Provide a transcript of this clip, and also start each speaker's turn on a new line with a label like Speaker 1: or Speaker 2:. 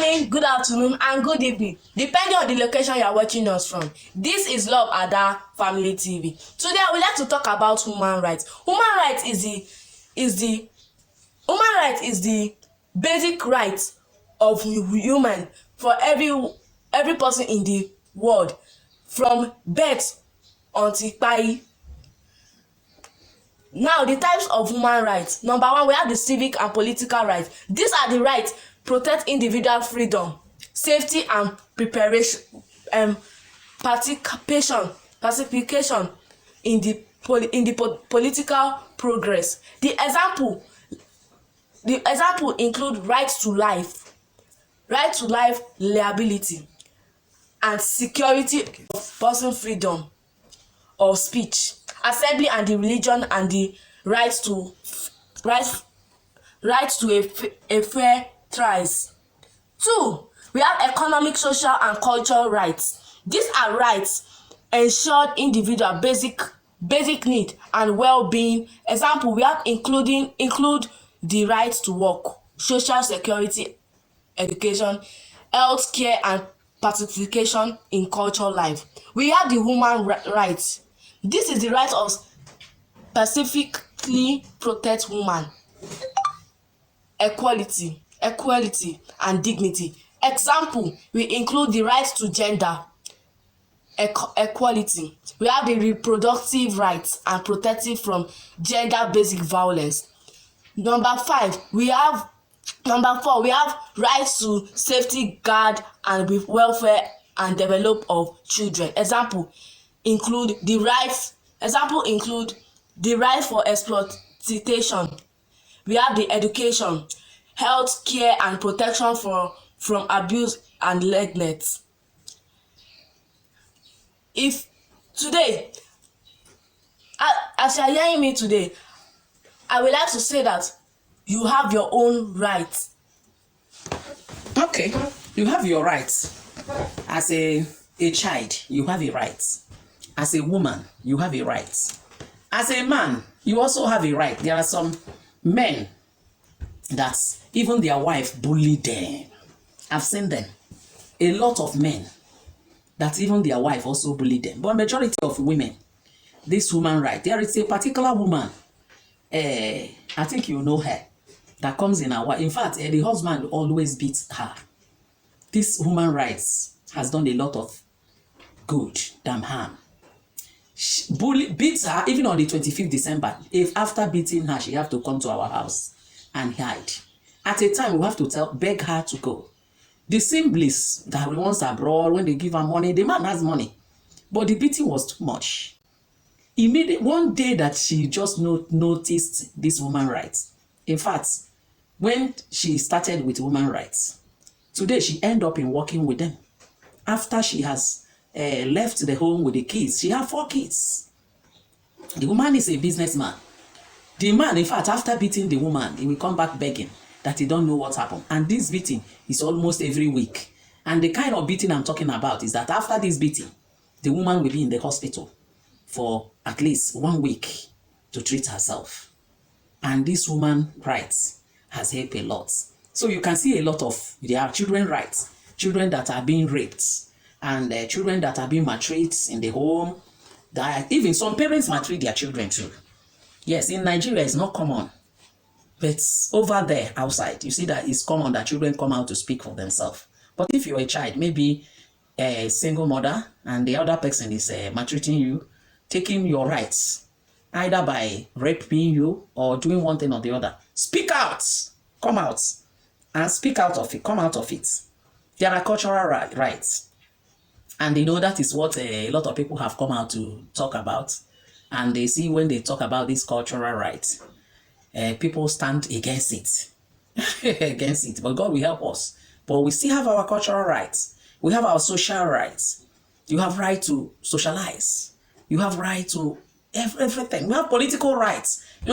Speaker 1: morning, good afternoon, and good evening, depending on the location you are watching us from. This is Love Ada Family TV. Today, I would like to talk about human rights. Human rights is the basic right of human for every person in the world, from birth until kpai. Now, the types of human rights. Number one, we have the civic and political rights. These are the rights protect individual freedom, safety, and participation in the political progress. The example include rights to life, liability, and security of person freedom of speech, assembly and the religion, and the right to a fair trial. 2, we have economic, social, and cultural rights. These are rights ensured individual basic need and well-being. Example, we have include the right to work, social security, education, health care, and participation in cultural life. We have the human rights. This is the right of specifically protect women, equality, and dignity. Example, we include the right to gender equality. We have the reproductive rights and protected from gender-based violence. Number 4, we have rights to safety, guard, and welfare and develop of children. Example include the right for exploitation. We have the education, health care, and protection from abuse and neglect. If today, as you are hearing me today, I would like to say that you have your own rights.
Speaker 2: Okay, you have your rights. As a child, you have a right. As a woman, you have a right. As a man, you also have a right. There are some men that even their wife bully them. I've seen them. A lot of men that even their wife also bully them. But majority of women, this human right, there is a particular woman, I think you know her, that comes in our, in fact, the husband always beats her. This human rights has done a lot of good than harm. Beats her even on the 25th December. If after beating her, she have to come to our house and hide. At a time, we have to beg her to go. The siblings that once abroad, when they give her money, the man has money. But the beating was too much. Immediately, one day that she just noticed this woman rights. In fact, when she started with woman rights, today she end up in working with them. After she has left the home with the kids, she have 4 kids. The woman is a businessman. The man, in fact, after beating the woman, he will come back begging that he don't know what happened. And this beating is almost every week. And the kind of beating I'm talking about is that after this beating, the woman will be in the hospital for at least 1 week to treat herself. And this woman rights has helped a lot. So you can see a lot of, there are children rights, children that are being raped, and children that are being maltreated in the home. That even some parents maltreat their children too. Yes, in Nigeria it's not common. But over there, outside, you see that it's common that children come out to speak for themselves. But if you're a child, maybe a single mother, and the other person is maltreating you, taking your rights, either by raping you or doing one thing or the other, speak out, come out, and speak out of it, come out of it. There are cultural rights. And you know, that is what a lot of people have come out to talk about. And they see when they talk about these cultural rights, people stand against it. But God will help us. But we still have our cultural rights. We have our social rights. You have right to socialize. You have right to everything. We have political rights.